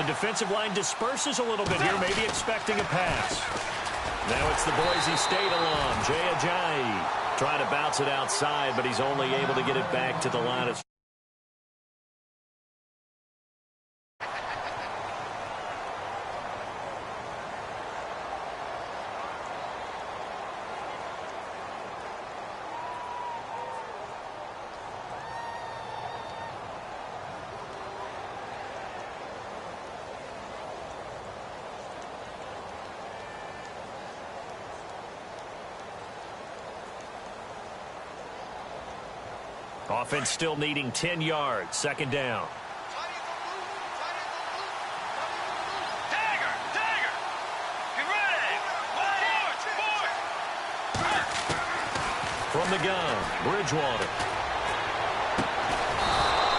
The defensive line disperses a little bit here, maybe expecting a pass. Now it's the Boise State alum, Jay Ajayi, trying to bounce it outside, but he's only able to get it back to the line of... Offense still needing 10 yards. Second down. From the gun, Bridgewater.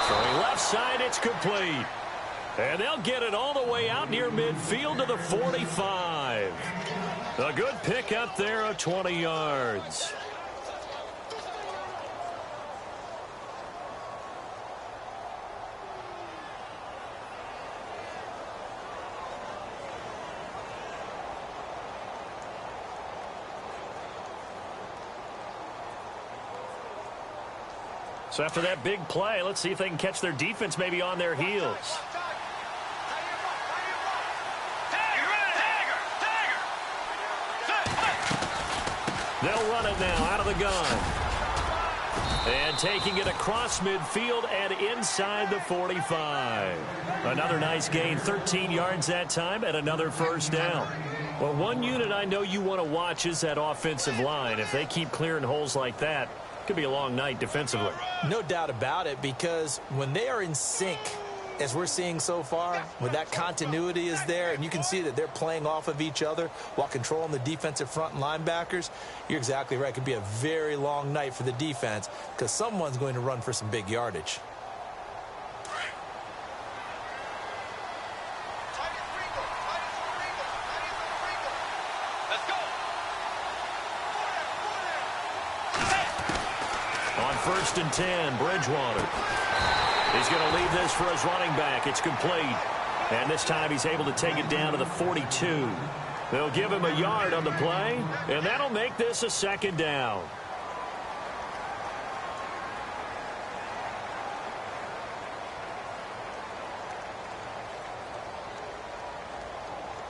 Throwing left side, it's complete. And they'll get it all the way out near midfield to the 45. A good pick up there of 20 yards. So after that big play, let's see if they can catch their defense maybe on their heels. They'll run it now out of the gun. And taking it across midfield and inside the 45. Another nice gain, 13 yards that time, and another first down. Well, one unit I know you want to watch is that offensive line. If they keep clearing holes like that, could be a long night defensively. No doubt about it, because when they are in sync, as we're seeing so far, when that continuity is there, and you can see that they're playing off of each other while controlling the defensive front and linebackers, you're exactly right. It could be a very long night for the defense because someone's going to run for some big yardage. First and 10, Bridgewater. He's going to leave this for his running back. It's complete. And this time he's able to take it down to the 42. They'll give him a yard on the play, and that'll make this a second down.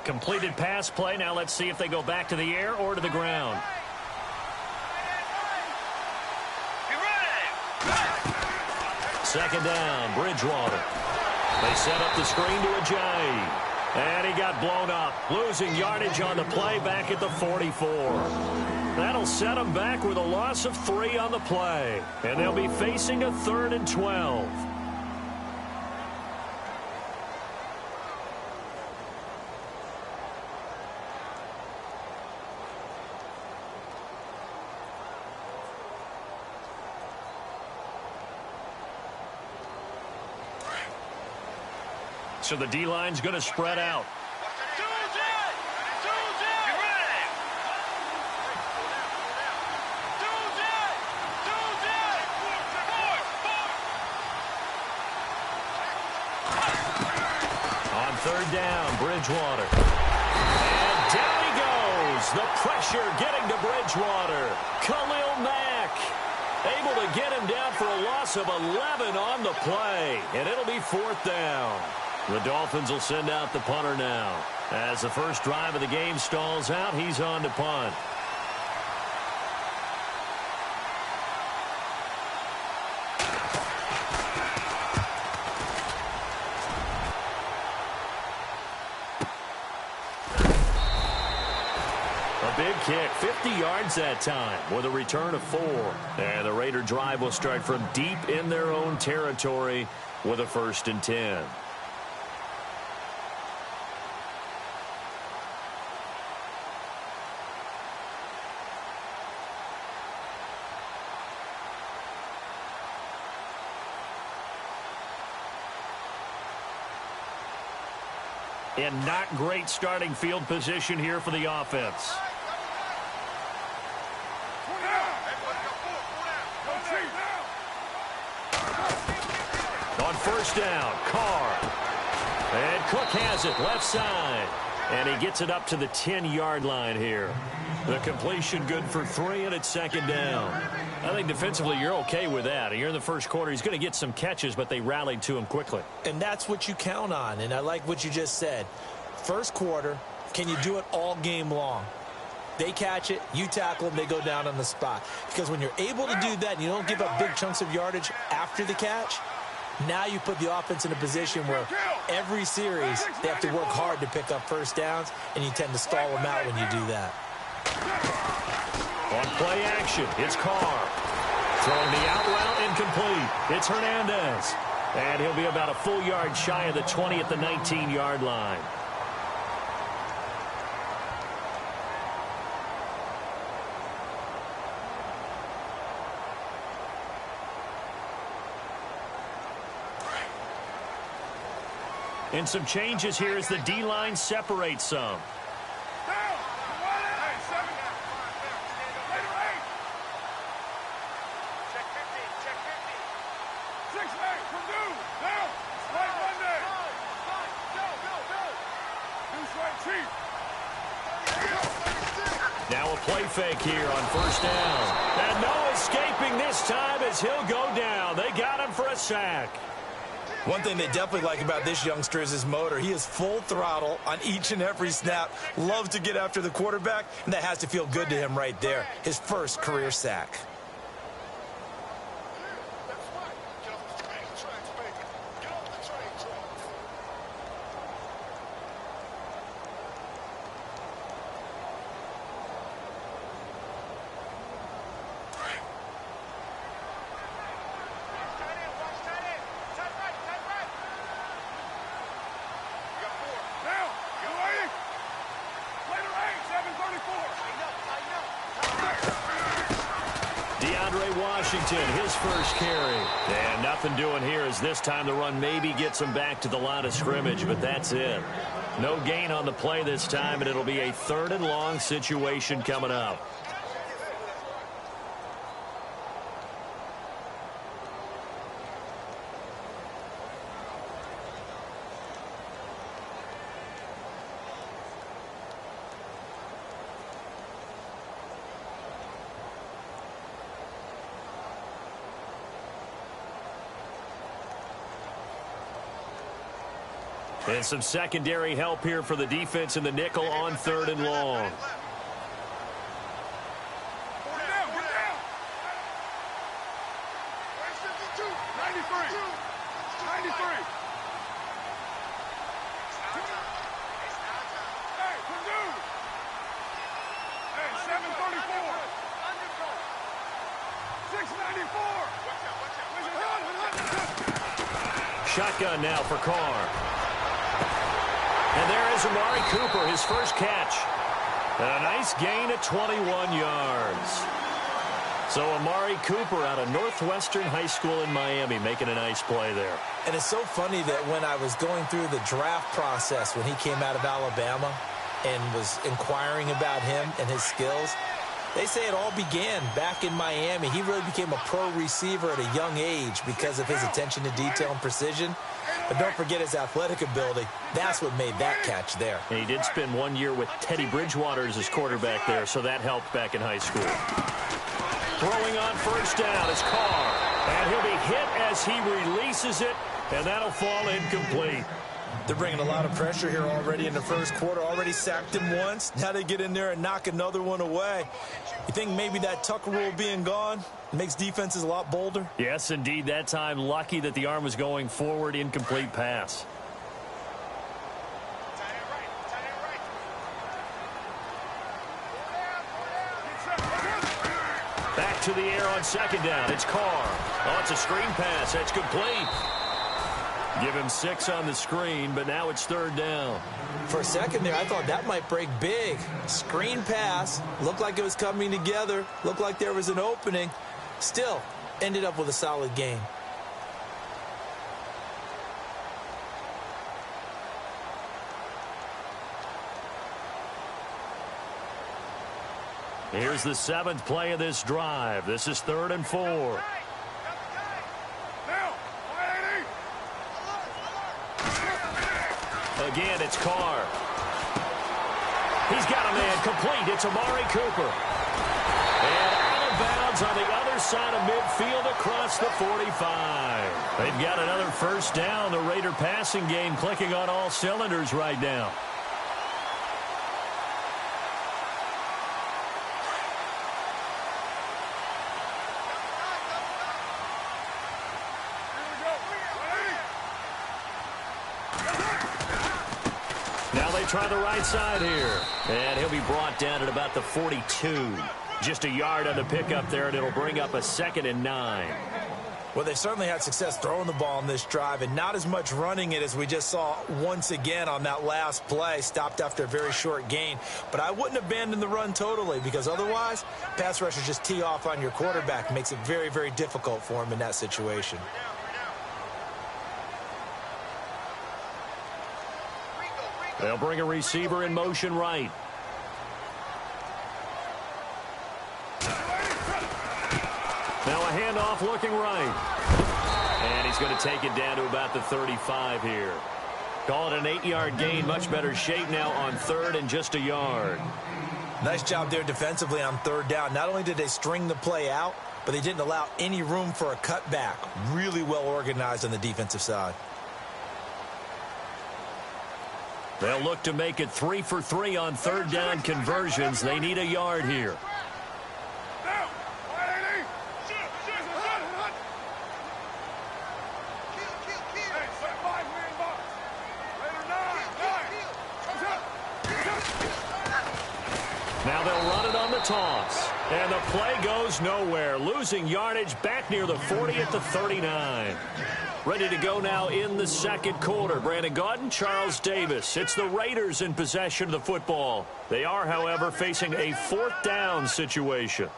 Completed pass play. Now let's see if they go back to the air or to the ground. Second down, Bridgewater. They set up the screen to Ajayi. And he got blown up, losing yardage on the play back at the 44. That'll set them back with a loss of 3 on the play. And they'll be facing a 3rd and 12. So the D-line's going to spread out. On third down, Bridgewater. And down he goes. The pressure getting to Bridgewater. Khalil Mack able to get him down for a loss of 11 on the play. And it'll be 4th down. The Dolphins will send out the punter now. As the first drive of the game stalls out, he's on to punt. A big kick, 50 yards that time with a return of 4. And the Raider drive will start from deep in their own territory with a 1st and 10. In not great starting field position here for the offense. On first down, Carr. And Cook has it left side. And he gets it up to the 10-yard line here. The completion good for 3, and it's second down. I think defensively you're okay with that. Here in the first quarter, he's going to get some catches, but they rallied to him quickly. And that's what you count on, and I like what you just said. First quarter, can you do it all game long? They catch it, you tackle them, they go down on the spot. Because when you're able to do that and you don't give up big chunks of yardage after the catch, now you put the offense in a position where every series they have to work hard to pick up first downs, and you tend to stall them out when you do that. On play action, it's Carr. Throwing the out route incomplete. It's Hernandez. And he'll be about a full yard shy of the 20 at the 19-yard line. And some changes here as the D-line separates some. Now a play fake here on first down. And no escaping this time as he'll go down. They got him for a sack. One thing they definitely like about this youngster is his motor. He is full throttle on each and every snap. Loves to get after the quarterback, and that has to feel good to him right there. His first career sack. His first carry. And nothing doing here as this time the run maybe gets him back to the line of scrimmage, but that's it. No gain on the play this time, and it'll be a 3rd and long situation coming up. And some secondary help here for the defense in the nickel on 3rd and long. Shotgun now for Carr. And there is Amari Cooper, his first catch. And a nice gain of 21 yards. So Amari Cooper out of Northwestern High School in Miami making a nice play there. And it's so funny that when I was going through the draft process when he came out of Alabama and was inquiring about him and his skills, they say it all began back in Miami. He really became a pro receiver at a young age because of his attention to detail and precision. But don't forget his athletic ability. That's what made that catch there. And he did spend 1 year with Teddy Bridgewater as his quarterback there, so that helped back in high school. Throwing on first down is Carr. And he'll be hit as he releases it, and that'll fall incomplete. They're bringing a lot of pressure here already in the first quarter. Already sacked him once. Now they get in there and knock another one away. You think maybe that Tucker rule being gone makes defenses a lot bolder? Yes, indeed. That time, lucky that the arm was going forward. Incomplete pass. Back to the air on second down. It's Carr. Oh, it's a screen pass. That's complete. Give him 6 on the screen, but now it's 3rd down. For a second there, I thought that might break big. Screen pass. Looked like it was coming together. Looked like there was an opening. Still, ended up with a solid game. Here's the 7th play of this drive. This is 3rd and 4. Again, it's Carr. He's got a man complete. It's Amari Cooper. And out of bounds on the other side of midfield across the 45. They've got another first down. The Raider passing game clicking on all cylinders right now. Now they try the right side here. And he'll be brought down at about the 42. Just a yard on the pickup there, and it'll bring up a 2nd and 9. Well, they certainly had success throwing the ball on this drive, and not as much running it as we just saw once again on that last play. Stopped after a very short gain. But I wouldn't abandon the run totally, because otherwise, pass rushers just tee off on your quarterback. Makes it very, very difficult for him in that situation. They'll bring a receiver in motion right. Now a handoff looking right. And he's going to take it down to about the 35 here. Call it an 8-yard gain. Much better shape now on 3rd and just a yard. Nice job there defensively on 3rd down. Not only did they string the play out, but they didn't allow any room for a cutback. Really well organized on the defensive side. They'll look to make it 3 for 3 on 3rd down conversions. They need a yard here. Now they'll run it on the toss. And the play goes nowhere. Losing yardage back near the 40 at the 39. Ready to go now in the 2nd quarter. Brandon Gaudin, Charles Davis. It's the Raiders in possession of the football. They are, however, facing a 4th down situation.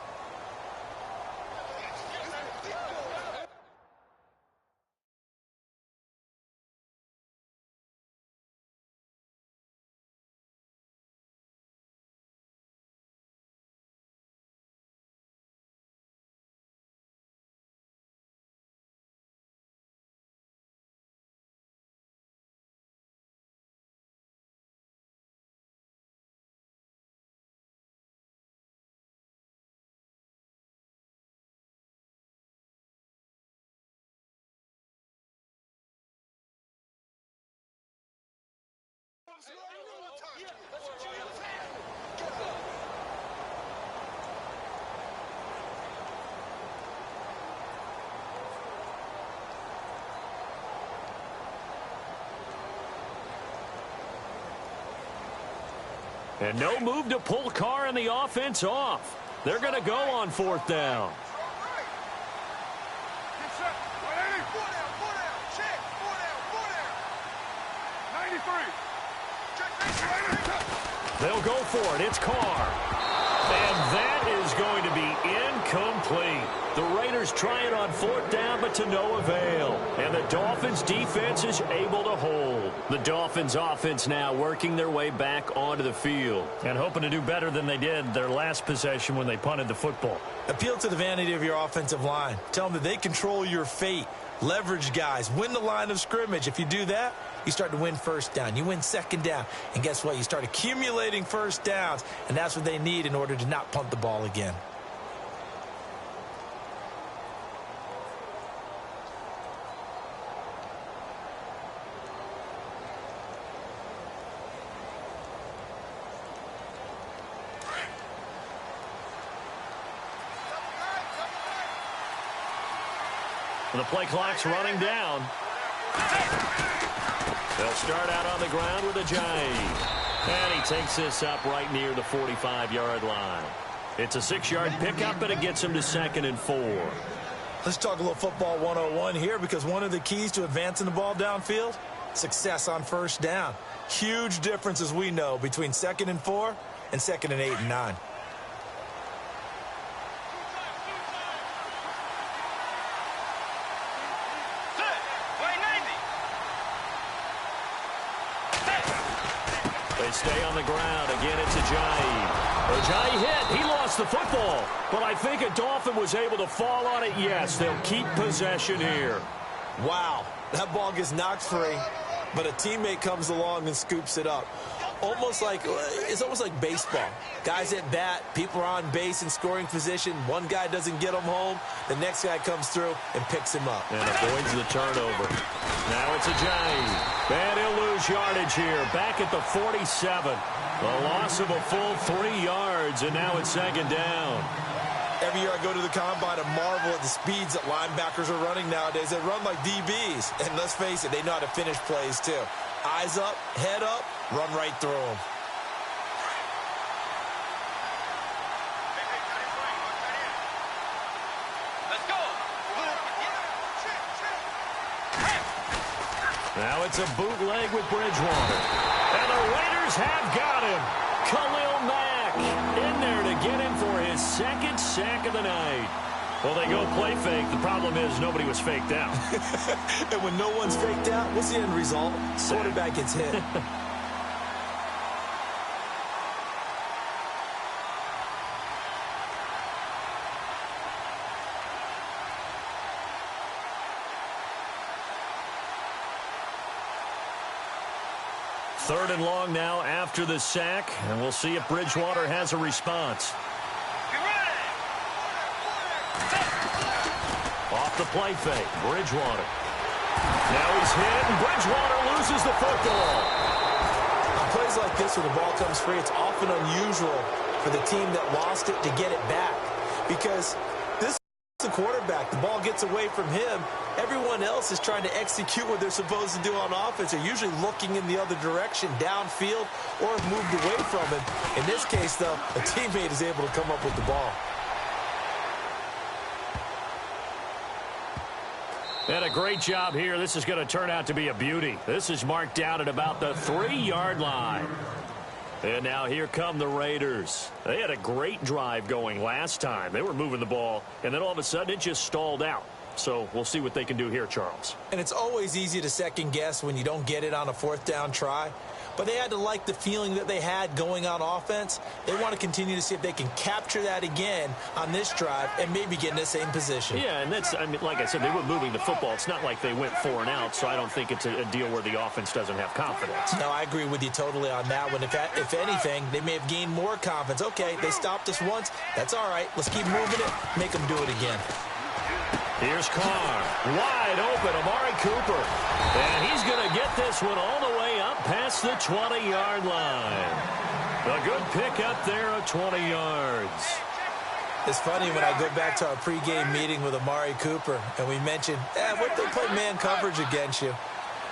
And no move to pull Carr and the offense off. They're going to go on 4th down. They'll go for it. It's Carr. And that is going to be incomplete. The Raiders try it on 4th down, but to no avail. And the Dolphins' defense is able to hold. The Dolphins' offense now working their way back onto the field and hoping to do better than they did their last possession when they punted the football. Appeal to the vanity of your offensive line. Tell them that they control your fate. Leverage guys. Win the line of scrimmage. If you do that, you start to win 1st down. You win 2nd down. And guess what? You start accumulating 1st downs. And that's what they need in order to not punt the ball again. The play clock's running down. They'll start out on the ground with Ajayi. And he takes this up right near the 45-yard line. It's a 6-yard pickup, but it gets him to 2nd and 4. Let's talk a little football 101 here, because one of the keys to advancing the ball downfield, success on 1st down. Huge difference, as we know, between 2nd and 4 and 2nd and 8 and 9. Stay on the ground. Again, it's Ajayi. Ajayi hit. He lost the football. But I think a Dolphin was able to fall on it. Yes, they'll keep possession here. Wow. That ball gets knocked free. but a teammate comes along and scoops it up. It's almost like baseball. Guys at bat, people are on base in scoring position. One guy doesn't get them home. The next guy comes through and picks him up. And avoids the turnover. Now it's a Jay. And he'll lose yardage here. Back at the 47. A loss of a full 3 yards, and now it's second down. Every year I go to the combine and marvel at the speeds that linebackers are running nowadays. They run like DBs. And let's face it, they know how to finish plays too. Eyes up, head up, run right through them. Let's go. Now it's a bootleg with Bridgewater. And the Raiders have got him. Khalil Mack in there to get him for his second sack of the night. Well, they go play fake. The problem is nobody was faked out. And when no one's faked out, what's the end result? Quarterback gets hit. Third and long now after the sack, and we'll see if Bridgewater has a response. Off the play fake, Bridgewater. Now he's hit, and Bridgewater loses the football. On plays like this where the ball comes free, it's often unusual for the team that lost it to get it back. Because this is the quarterback. The ball gets away from him. Everyone else is trying to execute what they're supposed to do on offense. They're usually looking in the other direction, downfield, or have moved away from him. In this case, though, a teammate is able to come up with the ball. And a great job here. This is going to turn out to be a beauty. This is marked down at about the 3-yard line. And now here come the Raiders. They had a great drive going last time. They were moving the ball, and then all of a sudden it just stalled out. So we'll see what they can do here, Charles. And it's always easy to second guess when you don't get it on a fourth down try. But they had to like the feeling that they had going on offense. They want to continue to see if they can capture that again on this drive and maybe get in the same position. Yeah, and that's, I mean, like I said, they were moving the football. It's not like they went 4 and out, so I don't think it's a deal where the offense doesn't have confidence. No, I agree with you totally on that one. If anything, they may have gained more confidence. Okay, they stopped us once. That's all right. Let's keep moving it. Make them do it again. Here's Carr, wide open, Amari Cooper. And he's going to get this one all the way up past the 20-yard line. A good pick up there of 20 yards. It's funny when I go back to our pregame meeting with Amari Cooper, and we mentioned, what if they play man coverage against you?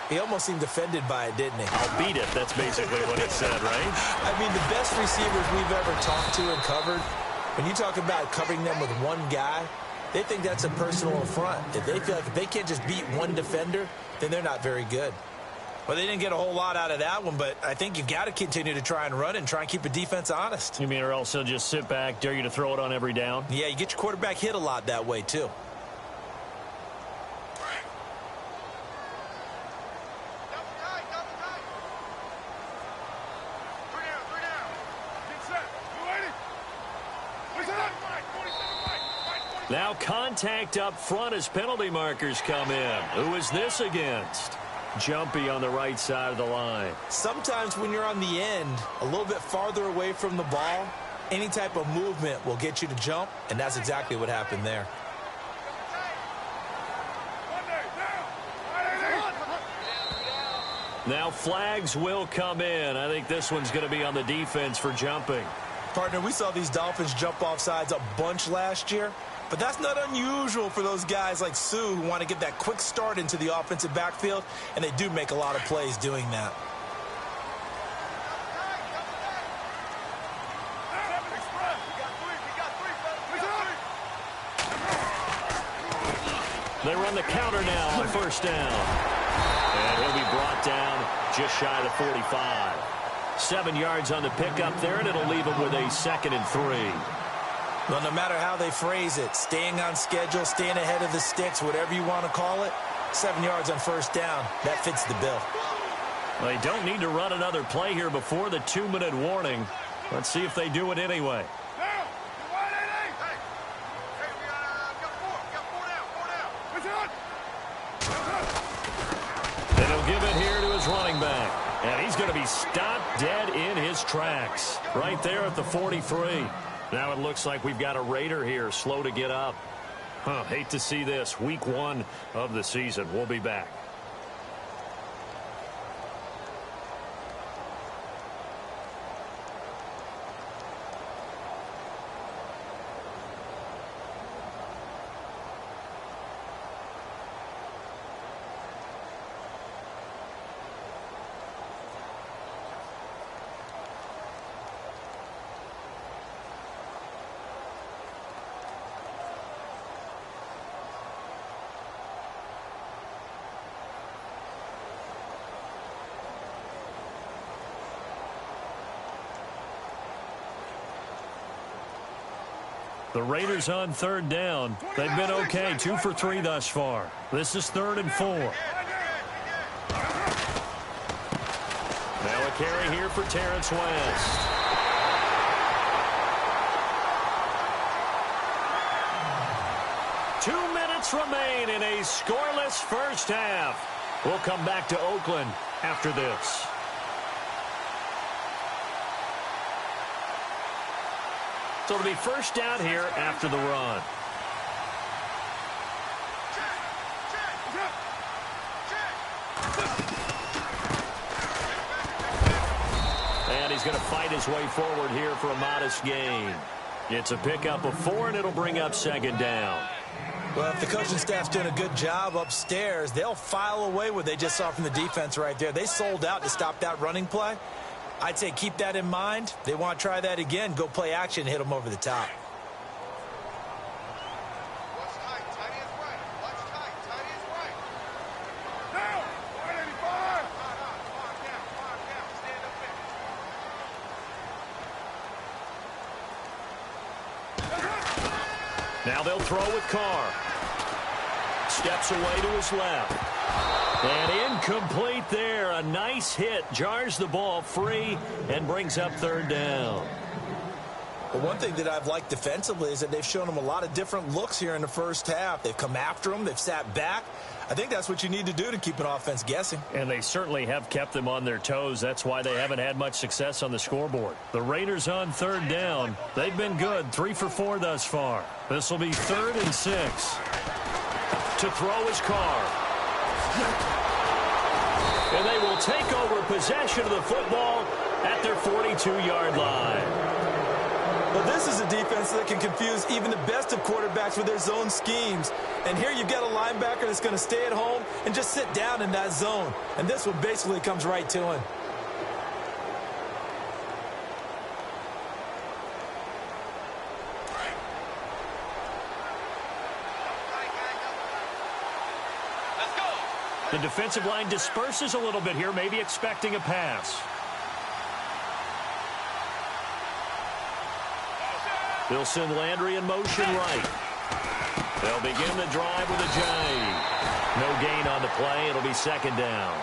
He almost seemed offended by it, didn't he? I'll beat it. That's basically what he said, right? I mean, the best receivers we've ever talked to and covered, when you talk about covering them with one guy, they think that's a personal affront. If they feel like if they can't just beat one defender, then they're not very good. Well, they didn't get a whole lot out of that one, but I think you've got to continue to try and run and try and keep a defense honest. You mean or else they'll just sit back, dare you to throw it on every down? Yeah, you get your quarterback hit a lot that way, too. Now contact up front as penalty markers come in. Who is this against? Jumpy on the right side of the line. Sometimes when you're on the end, a little bit farther away from the ball, any type of movement will get you to jump, and that's exactly what happened there. Now flags will come in. I think this one's going to be on the defense for jumping. Partner, we saw these Dolphins jump off sides a bunch last year. But that's not unusual for those guys like Sue who want to get that quick start into the offensive backfield, and they do make a lot of plays doing that. They run the counter now on first down. And he'll be brought down just shy of the 45. 7 yards on the pickup there, and it'll leave him with a 2nd and 3. Well, no matter how they phrase it, staying on schedule, staying ahead of the sticks, whatever you want to call it, 7 yards on first down, that fits the bill. They don't need to run another play here before the 2-minute warning. Let's see if they do it anyway. And he'll give it here to his And he's going to be stopped dead in his tracks right there at the 43. Now it looks like we've got a Raider here, slow to get up. Hate to see this. Week 1 of the season. We'll be back. The Raiders on 3rd down. They've been okay, 2 for 3 thus far. This is 3rd and 4. Now a carry here for Terrence West. Two minutes remain in a scoreless first half. We'll come back to Oakland after this. So it'll be first down here after the run. And he's going to fight his way forward here for a modest gain. It's a pickup of 4, and it'll bring up 2nd down. Well, if the coaching staff's doing a good job upstairs, they'll file away what they just saw from the defense right there. They sold out to stop that running play. I'd say keep that in mind. They want to try that again. Go play action, hit them over the top. Watch tight, tight is right. Watch tight, tight is right. Now, 185. Mark down, stand up there. Now they'll throw with Carr. Steps away to his left. And incomplete there. A nice hit. Jars the ball free and brings up 3rd down. Well, one thing that I've liked defensively is that they've shown them a lot of different looks here in the first half. They've come after them. They've sat back. I think that's what you need to do to keep an offense guessing. And they certainly have kept them on their toes. That's why they haven't had much success on the scoreboard. The Raiders on 3rd down. They've been good. 3 for 4 thus far. This will be 3rd and 6. To throw is Carr. And they will take over possession of the football at their 42-yard line. Well, this is a defense that can confuse even the best of quarterbacks with their zone schemes. And here you've got a linebacker that's going to stay at home and just sit down in that zone. And this one basically comes right to him. The defensive line disperses a little bit here, maybe expecting a pass. They'll send Landry in motion right. They'll begin the drive with a J. No gain on the play. It'll be 2nd down.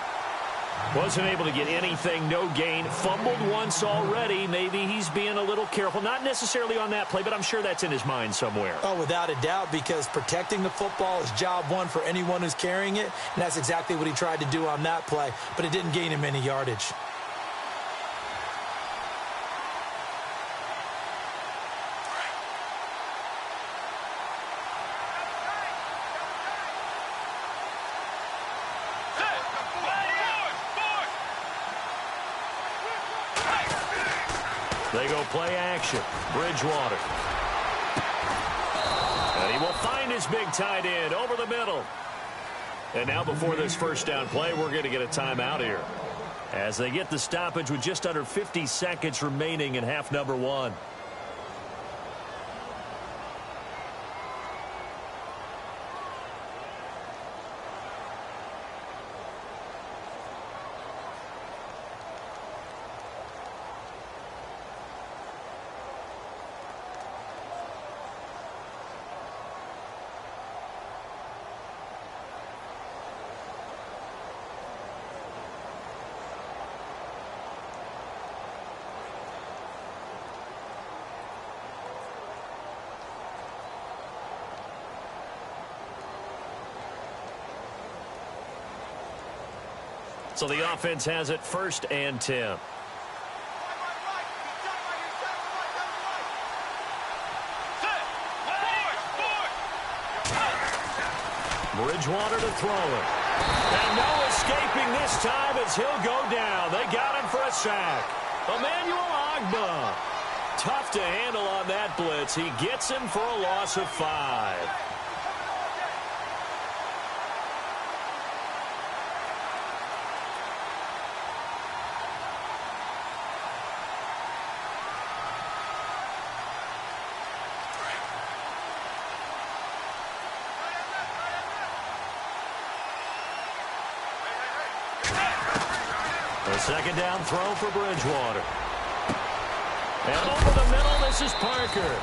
Wasn't able to get anything, no gain. Fumbled once already. Maybe he's being a little careful. Not necessarily on that play, but I'm sure that's in his mind somewhere. Oh, without a doubt, because protecting the football is job one for anyone who's carrying it, and that's exactly what he tried to do on that play, but it didn't gain him any yardage. They go play action. Bridgewater. And he will find his big tight end over the middle. And now before this first down play, we're going to get a timeout here, as they get the stoppage with just under 50 seconds remaining in half number 1. So the offense has it 1st and 10. Bridgewater to throw it. And no escaping this time as he'll go down. They got him for a sack. Emmanuel Ogbah. Tough to handle on that blitz. He gets him for a loss of 5. A second down throw for Bridgewater. And over the middle, this is Parker.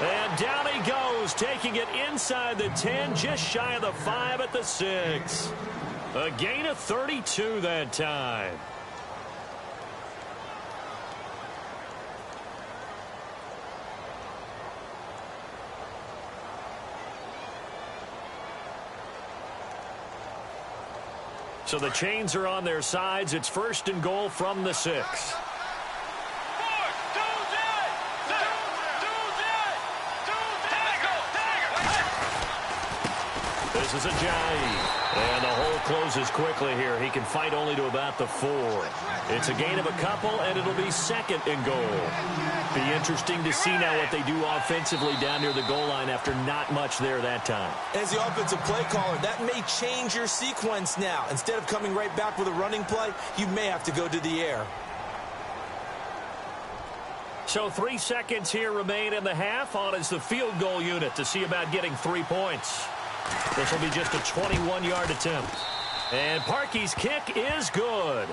And down he goes, taking it inside the 10, just shy of the 5 at the 6. A gain of 32 that time. So the chains are on their sides. It's 1st and goal from the 6. This is Ajayi. And the hole closes quickly here. He can fight only to about the 4. It's a gain of a couple, and it'll be 2nd and goal. Be interesting to see now what they do offensively down near the goal line after not much there that time. As the offensive play caller, that may change your sequence now. Instead of coming right back with a running play, you may have to go to the air. So 3 seconds here remain in the half. On is the field goal unit to see about getting 3 points. This will be just a 21-yard attempt. And Parkey's kick is good.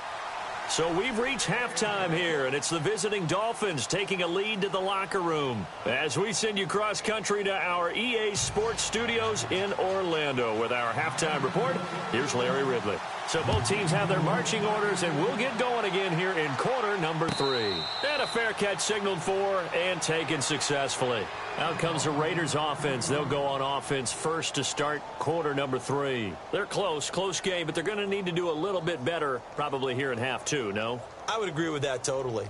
So we've reached halftime here, and it's the visiting Dolphins taking a lead to the locker room. As we send you cross-country to our EA Sports Studios in Orlando with our halftime report, here's Larry Ridley. So both teams have their marching orders, and we'll get going again here in quarter number 3. And a fair catch signaled for and taken successfully. Out comes the Raiders offense. They'll go on offense first to start quarter number 3. They're close game, but they're going to need to do a little bit better probably here in half 2, no? I would agree with that totally.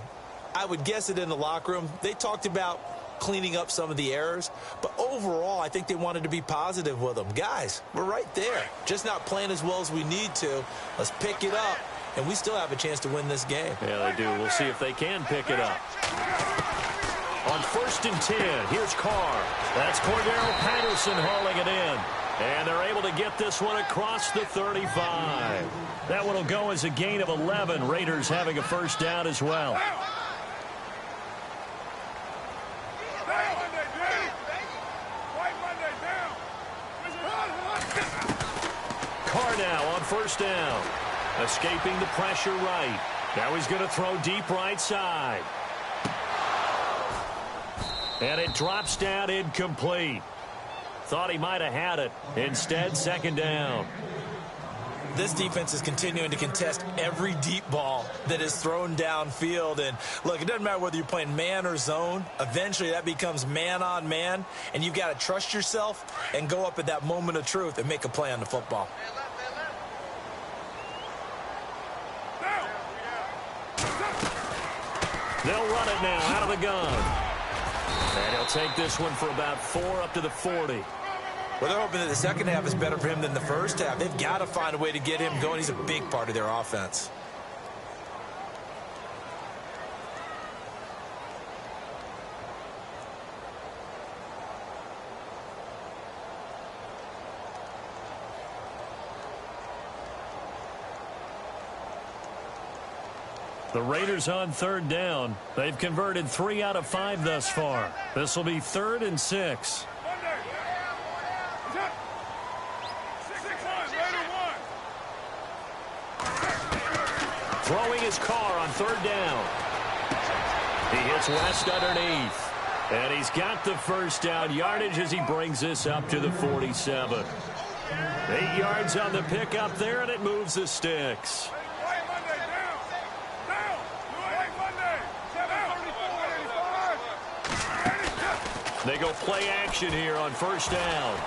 I would guess it in the locker room. They talked about cleaning up some of the errors, but overall, I think they wanted to be positive with them. Guys, we're right there. Just not playing as well as we need to. Let's pick it up, and we still have a chance to win this game. Yeah, they do. We'll see if they can pick it up. On 1st and 10, here's Carr. That's Cordero Patterson hauling it in. And they're able to get this one across the 35. That one will go as a gain of 11. Raiders having a 1st down as well. Carr now on 1st down. Escaping the pressure right. Now he's going to throw deep right side. And it drops down incomplete. Thought he might have had it. Instead, 2nd down. This defense is continuing to contest every deep ball that is thrown downfield. And, look, it doesn't matter whether you're playing man or zone. Eventually, that becomes man on man. And you've got to trust yourself and go up at that moment of truth and make a play on the football. They'll run it now out of the gun. And he'll take this one for about 4 up to the 40. Well, they're hoping that the second half is better for him than the first half. They've got to find a way to get him going. He's a big part of their offense. The Raiders on 3rd down. They've converted 3 out of 5 thus far. This will be 3rd and 6. Throwing his Carr on 3rd down. He hits West underneath. And he's got the 1st down yardage as he brings this up to the 47. 8 yards on the pickup there, and it moves the sticks. They go play action here on 1st down.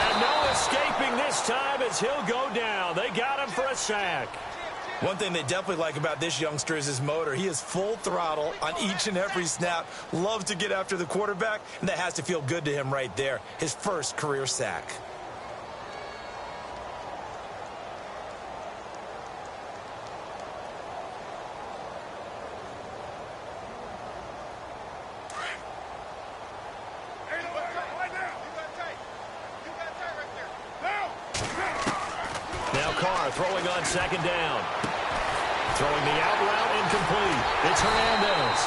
And no escaping this time as he'll go down. They got him for a sack. One thing they definitely like about this youngster is his motor. He is full throttle on each and every snap. Loves to get after the quarterback, and that has to feel good to him right there. His first career sack. Now Carr throwing on second down. Throwing the out route incomplete. It's Hernandez.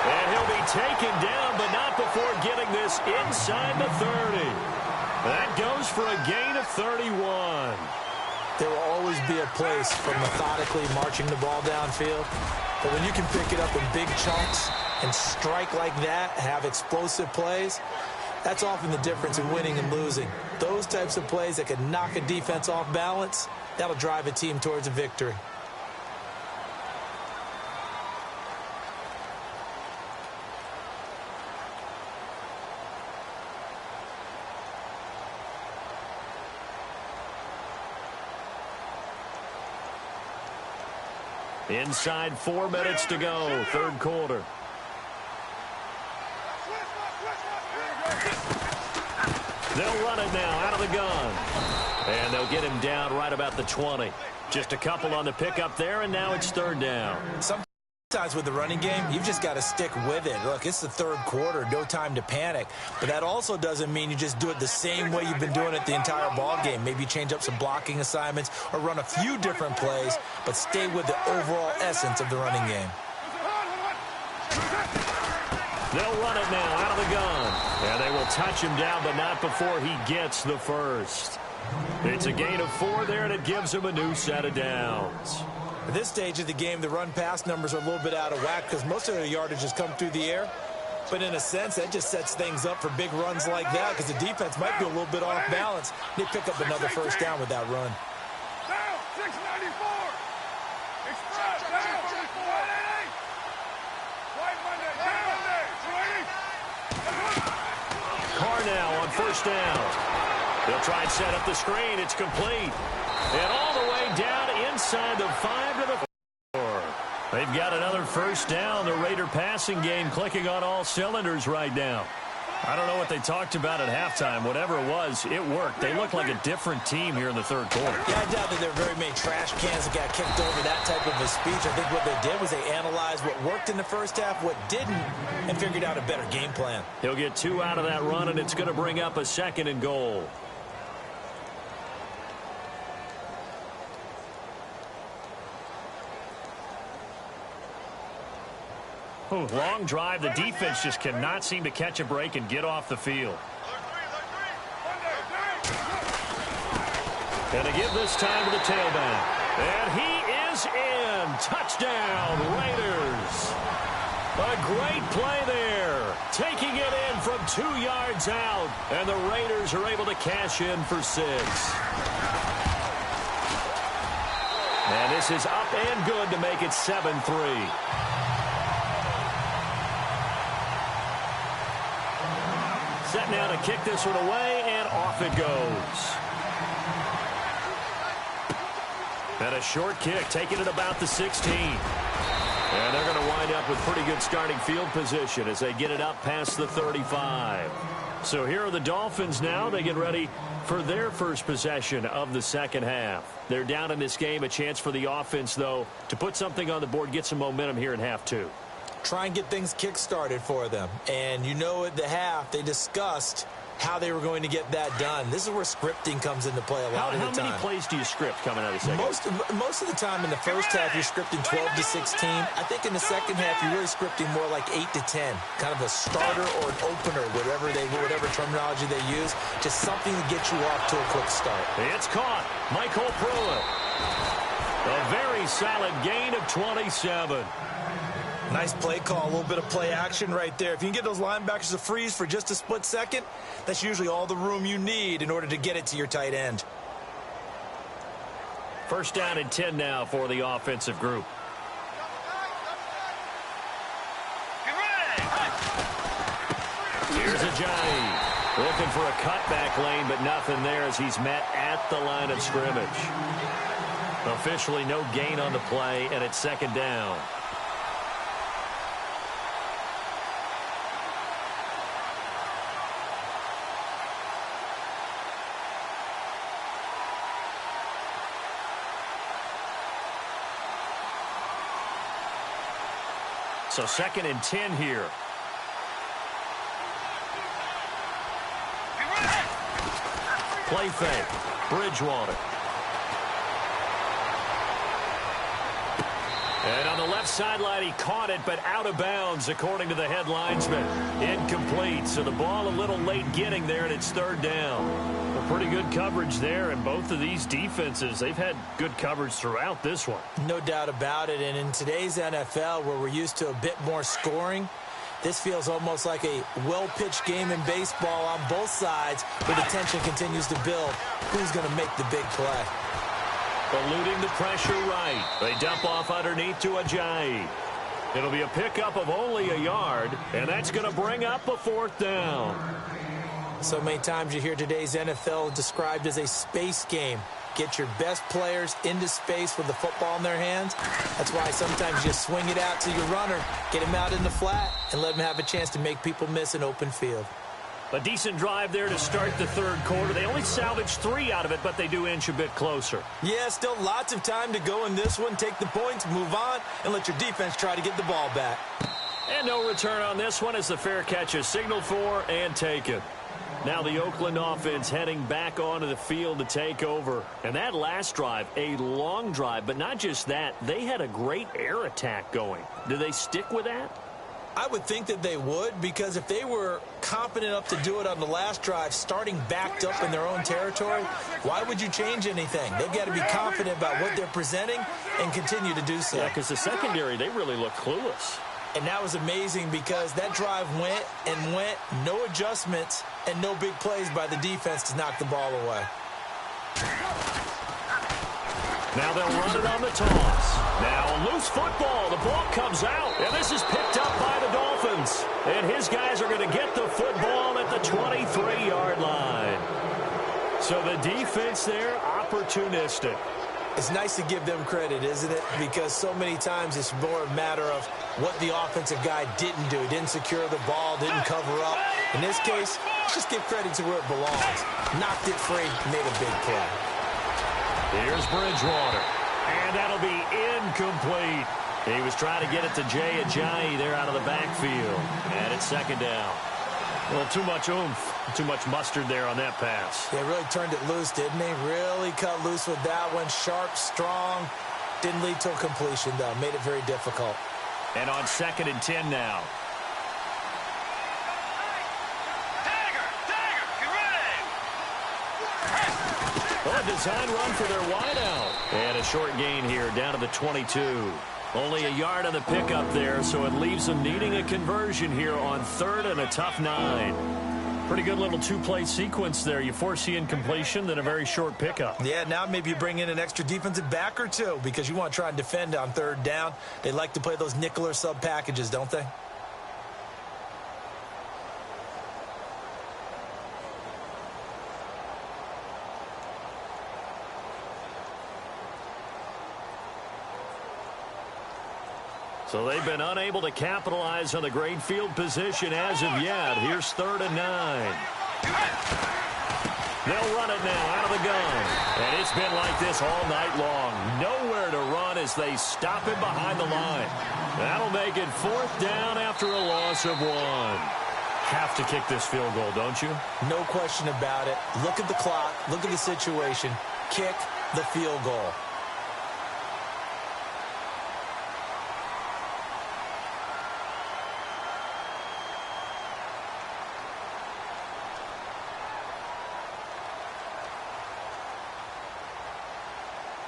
And he'll be taken down, but not before getting this inside the 30. That goes for a gain of 31. There will always be a place for methodically marching the ball downfield. But when you can pick it up in big chunks and strike like that, have explosive plays, that's often the difference in winning and losing. Those types of plays that can knock a defense off balance, that'll drive a team towards a victory. Inside 4 minutes to go, third quarter. They'll run it now out of the gun. And they'll get him down right about the 20. Just a couple on the pickup there, and now it's third down. Sometimes with the running game, you've just got to stick with it. Look, it's the third quarter, no time to panic. But that also doesn't mean you just do it the same way you've been doing it the entire ball game. Maybe change up some blocking assignments or run a few different plays, but stay with the overall essence of the running game. They'll run it now out of the gun. And they will touch him down, but not before he gets the first. It's a gain of 4 there, and it gives him a new set of downs. At this stage of the game, the run-pass numbers are a little bit out of whack because most of their yardage has come through the air. But in a sense, that just sets things up for big runs like that because the defense might be a little bit off balance. They pick up another first down with that run. Down, 694. Express, down, 34. White Monday, Carr now on first down. They'll try and set up the screen. It's complete. And all the way down inside the 5 to the 4. They've got another first down. The Raider passing game clicking on all cylinders right now. I don't know what they talked about at halftime. Whatever it was, it worked. They look like a different team here in the third quarter. Yeah, I doubt that there are very many trash cans that got kicked over that type of a speech. I think what they did was they analyzed what worked in the first half, what didn't, and figured out a better game plan. He'll get 2 out of that run, and it's going to bring up a second and goal. Ooh, long drive. The defense just cannot seem to catch a break and get off the field. And to give this time to the tailback. And he is in. Touchdown, Raiders. A great play there. Taking it in from 2 yards out. And the Raiders are able to cash in for 6. And this is up and good to make it 7-3. Set now to kick this one away, and off it goes. And a short kick, taking it about the 16. And they're going to wind up with pretty good starting field position as they get it up past the 35. So here are the Dolphins now. They get ready for their first possession of the second half. They're down in this game. A chance for the offense, though, to put something on the board, get some momentum here in half 2. Try and get things kick-started for them. And you know at the half, they discussed how they were going to get that done. This is where scripting comes into play a lot of the time. How many plays do you script coming out of the second? Most of the time in the first half, you're scripting 12 to 16. I think in the second half, you're really scripting more like 8 to 10. Kind of a starter or an opener, whatever terminology they use. Just something to get you off to a quick start. It's caught. Michael Pruitt. A very solid gain of 27. Nice play call, a little bit of play action right there. If you can get those linebackers to freeze for just a split second, that's usually all the room you need in order to get it to your tight end. First down and 10 now for the offensive group. Here's Ajayi. Looking for a cutback lane, but nothing there as he's met at the line of scrimmage. Officially no gain on the play, and it's second down. So second and 10 here. Play fake. Bridgewater. And on the left sideline, he caught it, but out of bounds, according to the head linesman. Incomplete, so the ball a little late getting there, and it's third down. Well, pretty good coverage there, and both of these defenses, they've had good coverage throughout this one. No doubt about it, and in today's NFL, where we're used to a bit more scoring, this feels almost like a well-pitched game in baseball on both sides where the tension continues to build. Who's going to make the big play? Eluding the pressure right. They dump off underneath to Ajayi. It'll be a pickup of only a yard, and that's going to bring up a fourth down. So many times you hear today's NFL described as a space game. Get your best players into space with the football in their hands. That's why sometimes you swing it out to your runner, get him out in the flat, and let him have a chance to make people miss an open field. A decent drive there to start the third quarter. They only salvaged 3 out of it, but they do inch a bit closer. Yeah, still lots of time to go in this one. Take the points, move on, and let your defense try to get the ball back. And no return on this one as the fair catch is signaled for and taken. Now the Oakland offense heading back onto the field to take over. And that last drive, a long drive, but not just that. They had a great air attack going. Do they stick with that? I would think that they would, because if they were confident enough to do it on the last drive, starting backed up in their own territory, why would you change anything? They've got to be confident about what they're presenting and continue to do so. Yeah, because the secondary, they really look clueless. And that was amazing because that drive went and went, no adjustments, and no big plays by the defense to knock the ball away. Now they'll run it on the toss. Now loose football. The ball comes out. And this is picked up by the Dolphins. And his guys are going to get the football at the 23-yard line. So the defense there, opportunistic. It's nice to give them credit, isn't it? Because so many times it's more a matter of what the offensive guy didn't do. Didn't secure the ball, didn't cover up. In this case, just give credit to where it belongs. Knocked it free, made a big play. Here's Bridgewater. And that'll be incomplete. He was trying to get it to Jay Ajayi there out of the backfield. And it's second down. Well, too much oomph, too much mustard there on that pass. They really turned it loose, didn't they? Really cut loose with that one. Sharp, strong. Didn't lead to a completion, though. Made it very difficult. And on second and 10 now. Well, a design run for their wideout. And a short gain here down to the 22. Only a yard on the pickup there, so it leaves them needing a conversion here on third and a tough 9. Pretty good little two-play sequence there. You force the incompletion, then a very short pickup. Yeah, now maybe you bring in an extra defensive back or two because you want to try and defend on third down. They like to play those nickel or sub packages, don't they? So they've been unable to capitalize on the great field position as of yet. Here's third and 9. They'll run it now out of the gun. And it's been like this all night long. Nowhere to run as they stop him behind the line. That'll make it fourth down after a loss of 1. Have to kick this field goal, don't you? No question about it. Look at the clock. Look at the situation. Kick the field goal.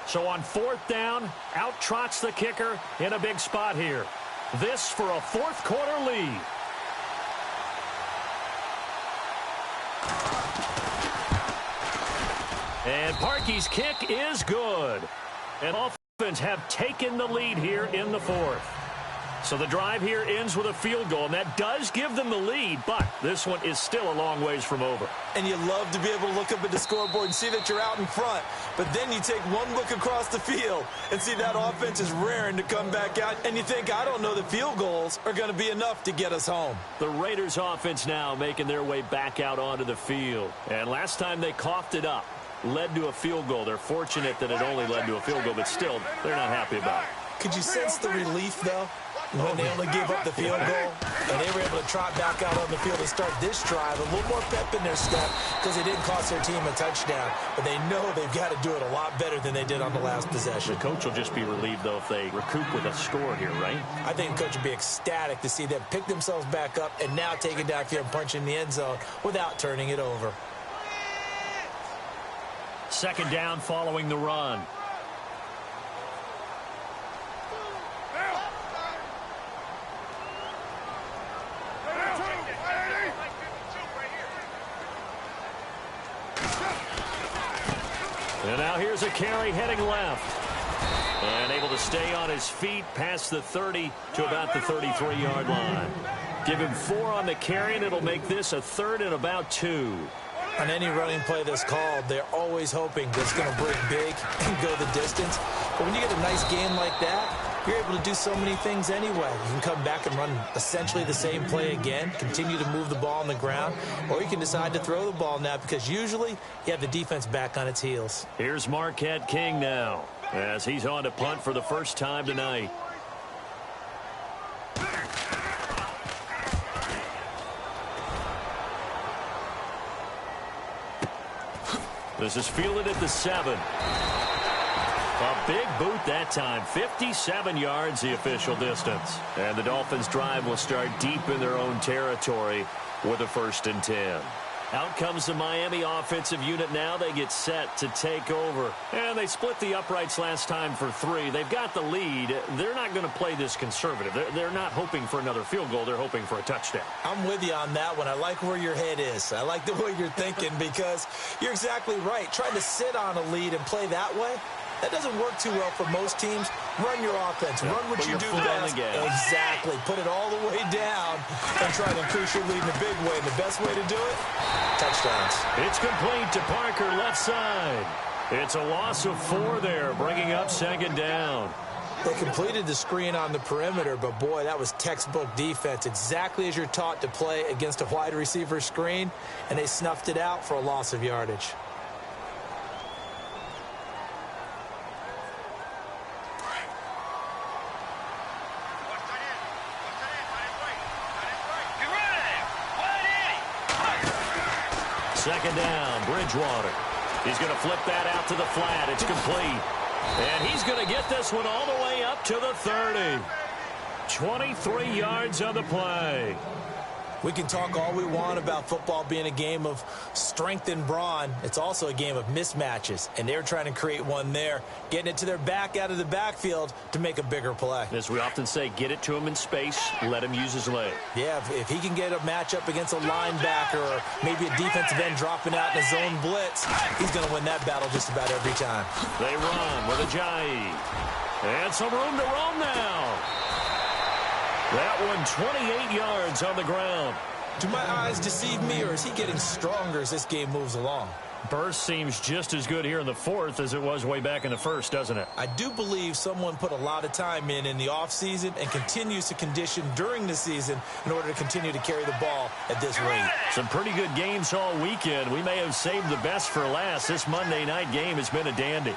So on fourth down, out trots the kicker in a big spot here. This for a fourth quarter lead. And Parkey's kick is good. And offense have taken the lead here in the fourth. So the drive here ends with a field goal, and that does give them the lead, but this one is still a long ways from over. And you love to be able to look up at the scoreboard and see that you're out in front, but then you take one look across the field and see that offense is raring to come back out, and you think, I don't know that field goals are going to be enough to get us home. The Raiders offense now making their way back out onto the field, and last time they coughed it up, led to a field goal. They're fortunate that it only led to a field goal, but still, they're not happy about it. Could you sense the relief, though, when they only gave up the field goal and they were able to trot back out on the field and start this drive, a little more pep in their step because it didn't cost their team a touchdown, but they know they've got to do it a lot better than they did on the last possession. The coach will just be relieved, though, if they recoup with a score here, right? I think the coach would be ecstatic to see them pick themselves back up and now take it downfield and punch in the end zone without turning it over. Second down following the run. And now here's a carry heading left. And able to stay on his feet past the 30 to about the 33-yard line. Give him 4 on the carry, and it'll make this a 3rd and about 2. On any running play that's called, they're always hoping that it's going to break big and go the distance. But when you get a nice game like that, you're able to do so many things anyway. You can come back and run essentially the same play again, continue to move the ball on the ground, or you can decide to throw the ball now because usually you have the defense back on its heels. Here's Marquette King now as he's on to punt for the first time tonight. This is fielded at the 7. A big boot that time. 57 yards the official distance. And the Dolphins' drive will start deep in their own territory with a 1st and 10. Out comes the Miami offensive unit now. They get set to take over. And they split the uprights last time for 3. They've got the lead. They're not going to play this conservative. They're not hoping for another field goal. They're hoping for a touchdown. I'm with you on that one. I like where your head is. I like the way you're thinking because you're exactly right. Trying to sit on a lead and play that way, that doesn't work too well for most teams. Run your offense. Run what you do best. Exactly. Put it all the way down and try to increase your lead in a big way. And the best way to do it, touchdowns. It's complete to Parker, left side. It's a loss of 4 there, bringing up 2nd down. They completed the screen on the perimeter, but boy, that was textbook defense. Exactly as you're taught to play against a wide receiver screen, and they snuffed it out for a loss of yardage. Second down, Bridgewater. He's going to flip that out to the flat. It's complete. And he's going to get this one all the way up to the 30. 23 yards on the play. We can talk all we want about football being a game of strength and brawn. It's also a game of mismatches, and they're trying to create one there, getting it to their back out of the backfield to make a bigger play. As we often say, get it to him in space, let him use his leg. Yeah, if he can get a matchup against a linebacker or maybe a defensive end dropping out in a zone blitz, he's going to win that battle just about every time. They run with Ajayi. And some room to roam now. That one 28 yards on the ground. Do my eyes deceive me, or is he getting stronger as this game moves along? Burst seems just as good here in the 4th as it was way back in the 1st, doesn't it? I do believe someone put a lot of time in the offseason and continues to condition during the season in order to continue to carry the ball at this rate. Some pretty good games all weekend. We may have saved the best for last. This Monday night game has been a dandy.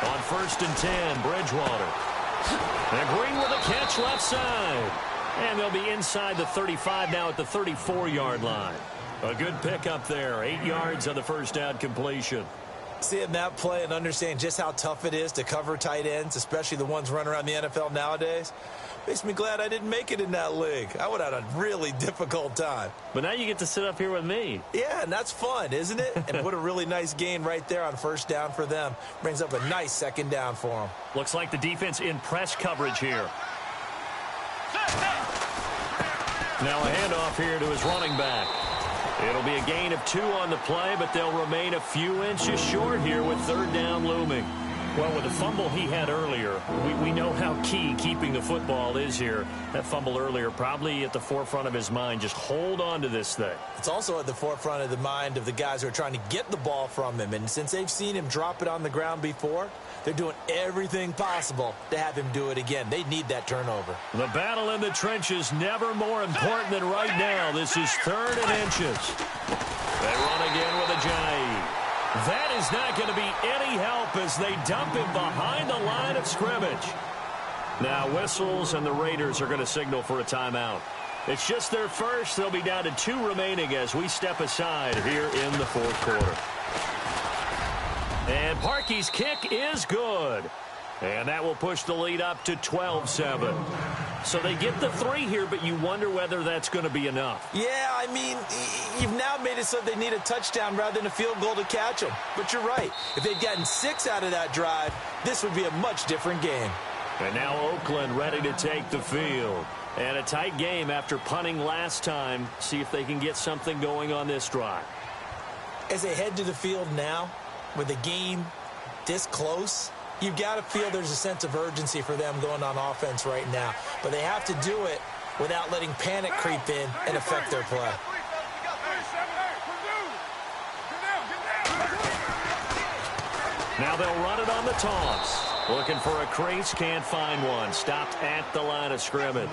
On 1st and 10, Bridgewater. And Green with a catch left side. And they'll be inside the 35 now at the 34-yard line. A good pickup there. 8 yards on the first down completion. Seeing that play and understanding just how tough it is to cover tight ends, especially the ones running around the NFL nowadays, makes me glad I didn't make it in that league. I would have had a really difficult time. But now you get to sit up here with me. Yeah, and that's fun, isn't it? And what a really nice gain right there on first down for them. Brings up a nice second down for them. Looks like the defense in press coverage here. Now a handoff here to his running back. It'll be a gain of 2 on the play, but they'll remain a few inches short here with 3rd down looming. Well, with the fumble he had earlier, we know how key keeping the football is here. That fumble earlier probably at the forefront of his mind. Just hold on to this thing. It's also at the forefront of the mind of the guys who are trying to get the ball from him. And since they've seen him drop it on the ground before, they're doing everything possible to have him do it again. They need that turnover. The battle in the trenches never more important than right now. This is 3rd and inches. They run again with a Ajayi. That is not going to be any help as they dump him behind the line of scrimmage. Now whistles and the Raiders are going to signal for a timeout. It's just their first. They'll be down to 2 remaining as we step aside here in the 4th quarter. And Parkey's kick is good. And that will push the lead up to 12-7. So they get the 3 here, but you wonder whether that's going to be enough. Yeah, I mean, you've now made it so they need a touchdown rather than a field goal to catch them. But you're right. If they'd gotten 6 out of that drive, this would be a much different game. And now Oakland ready to take the field. And a tight game after punting last time. See if they can get something going on this drive. As they head to the field now, with the game this close, you've got to feel there's a sense of urgency for them going on offense right now. But they have to do it without letting panic creep in and affect their play. Now they'll run it on the toss. Looking for a crease, can't find one. Stopped at the line of scrimmage.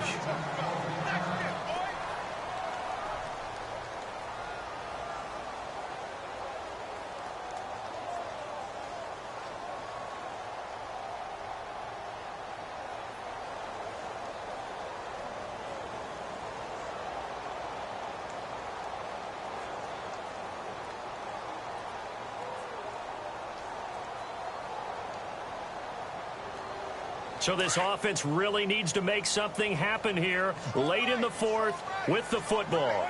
So this offense really needs to make something happen here late in the 4th with the football.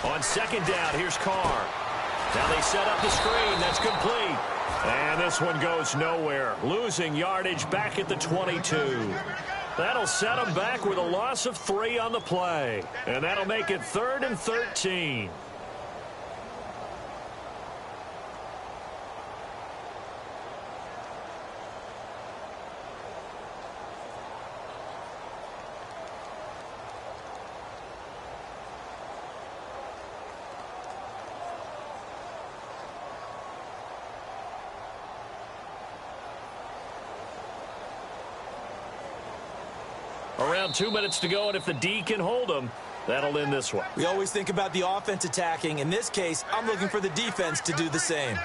On 2nd down, here's Carr. Now they set up the screen. That's complete. And this one goes nowhere. Losing yardage back at the 22. That'll set them back with a loss of 3 on the play. And that'll make it 3rd and 13. Around 2 minutes to go, and if the D can hold them, that'll end this one. We always think about the offense attacking. In this case, I'm looking for the defense to do the same.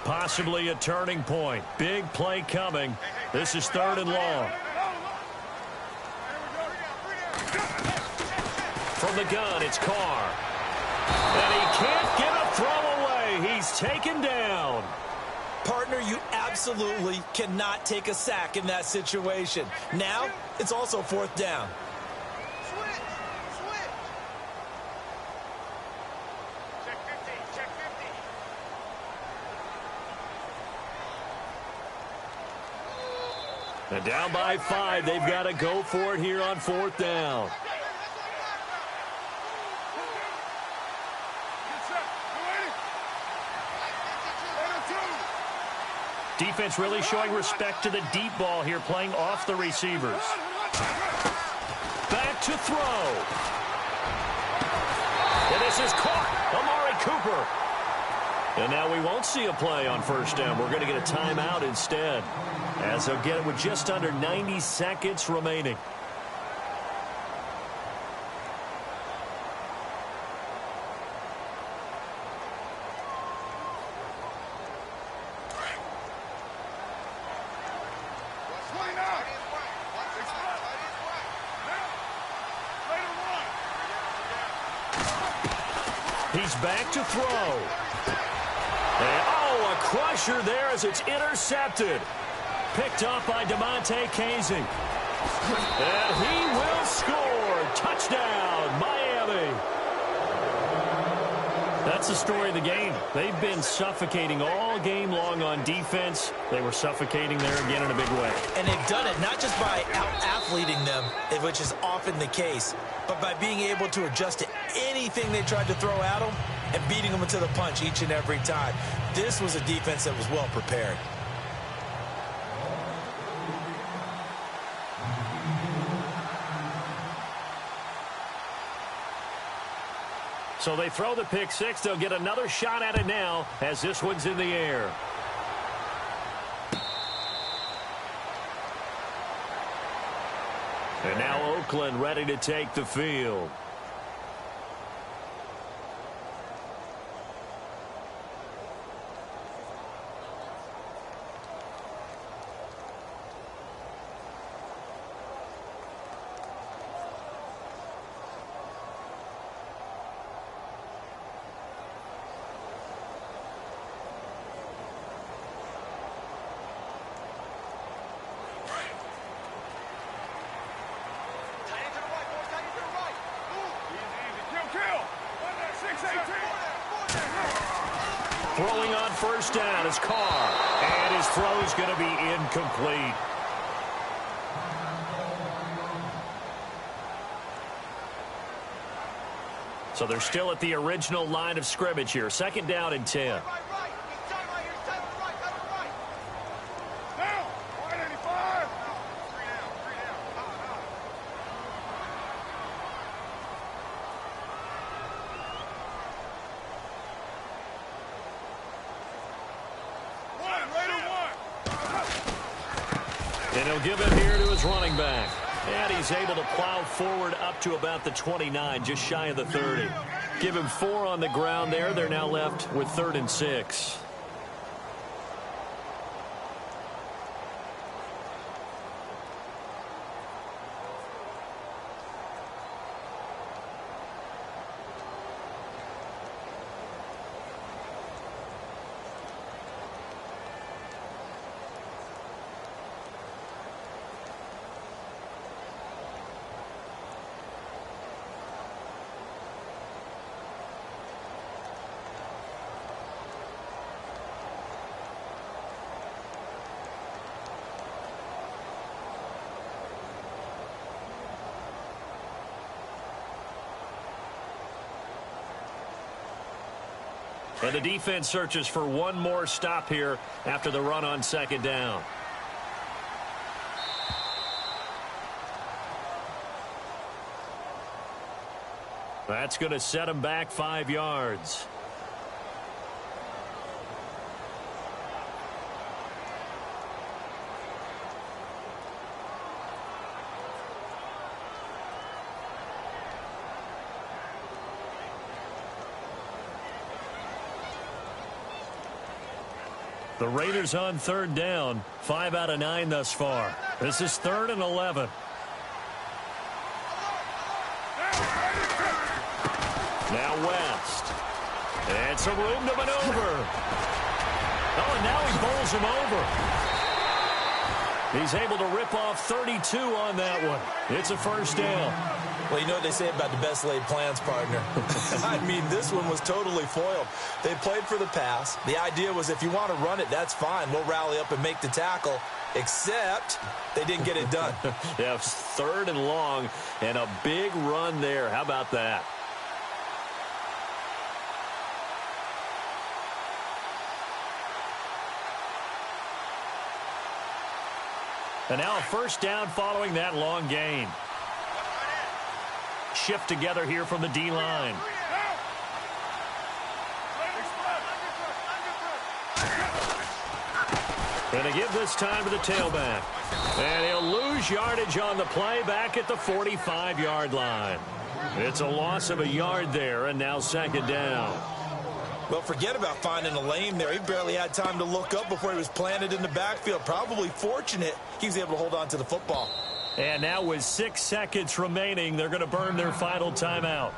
Possibly a turning point. Big play coming. This is 3rd and long. From the gun, it's Carr. And he can't get a throw away. He's taken down. Partner, you absolutely cannot take a sack in that situation. Now, it's also 4th down. Switch. Check 50. Check 50. And down by 5. They've got to go for it here on 4th down. Defense really showing respect to the deep ball here, playing off the receivers. Back to throw. And this is caught. Amari Cooper. And now we won't see a play on 1st down. We're going to get a timeout instead, as they'll get it with just under 90 seconds remaining. He's back to throw. And, oh, a crusher there as it's intercepted. Picked up by DeMonte Casey. And he will score. Touchdown, Miami. That's that's the story of the game. They've been suffocating all game long on defense. They were suffocating there again in a big way. And they've done it not just by out-athleting them, which is often the case, but by being able to adjust to anything they tried to throw at them and beating them to the punch each and every time. This was a defense that was well prepared. So they throw the pick six. They'll get another shot at it now as this one's in the air. And now Oakland ready to take the field. Throwing on first down is Carr. And his throw is going to be incomplete. So they're still at the original line of scrimmage here. Second down and 10. And he'll give it here to his running back. And he's able to plow forward up to about the 29, just shy of the 30. Give him 4 on the ground there. They're now left with 3rd and 6. And the defense searches for one more stop here after the run on second down. That's going to set him back 5 yards. The Raiders on 3rd down, 5 out of 9 thus far. This is 3rd and 11. Now West. And some room to maneuver. Oh, and now he bowls him over. He's able to rip off 32 on that one. It's a first down. Well, you know what they say about the best laid plans, partner. I mean, this one was totally foiled. They played for the pass. The idea was if you want to run it, that's fine. We'll rally up and make the tackle. Except they didn't get it done. Yeah, 3rd and long and a big run there. How about that? And now a first down following that long gain. Shift together here from the D-line. And they give this time to the tailback. And he'll lose yardage on the play back at the 45-yard line. It's a loss of a yard there, and now second down. Well, forget about finding a lane there. He barely had time to look up before he was planted in the backfield. Probably fortunate he was able to hold on to the football. And now with 6 seconds remaining, they're going to burn their final timeout.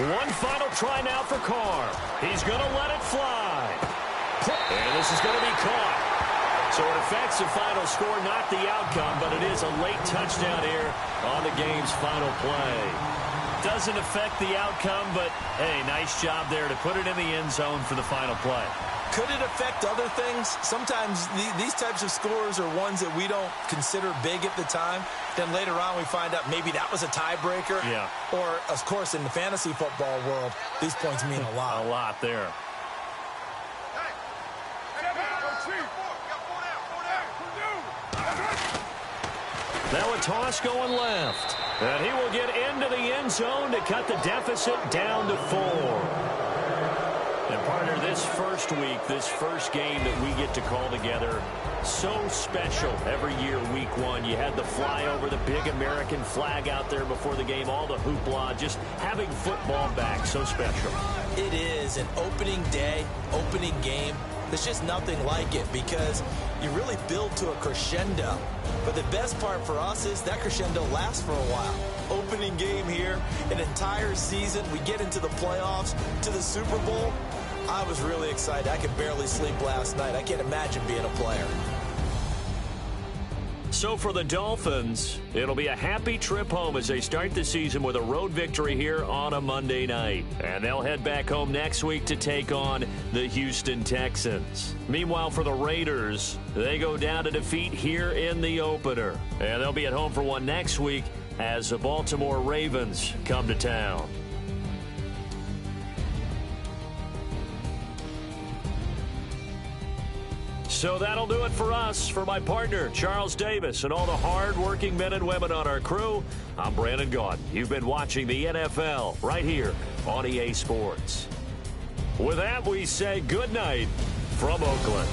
One final try now for Carr. He's going to let it fly. And this is going to be caught. So it affects the final score, not the outcome, but it is a late touchdown here on the game's final play. Doesn't affect the outcome, but, hey, nice job there to put it in the end zone for the final play. Could it affect other things? Sometimes these types of scores are ones that we don't consider big at the time. Then later on we find out maybe that was a tiebreaker. Yeah. Or, of course, in the fantasy football world, these points mean a lot. A lot there. Now a toss going left. And he will get into the end zone to cut the deficit down to 4. And partner, this first week, this first game that we get to call together, so special every year, week 1. You had the flyover, the big American flag out there before the game, all the hoopla, just having football back, so special. It is an opening day, opening game. There's just nothing like it because you really build to a crescendo. But the best part for us is that crescendo lasts for a while. Opening game here, an entire season. We get into the playoffs, to the Super Bowl. I was really excited. I could barely sleep last night. I can't imagine being a player. So for the Dolphins, it'll be a happy trip home as they start the season with a road victory here on a Monday night. And they'll head back home next week to take on the Houston Texans. Meanwhile, for the Raiders, they go down to defeat here in the opener. And they'll be at home for one next week as the Baltimore Ravens come to town. So that'll do it for us. For my partner, Charles Davis, and all the hard-working men and women on our crew, I'm Brandon Gaudin. You've been watching the NFL right here on EA Sports. With that, we say good night from Oakland.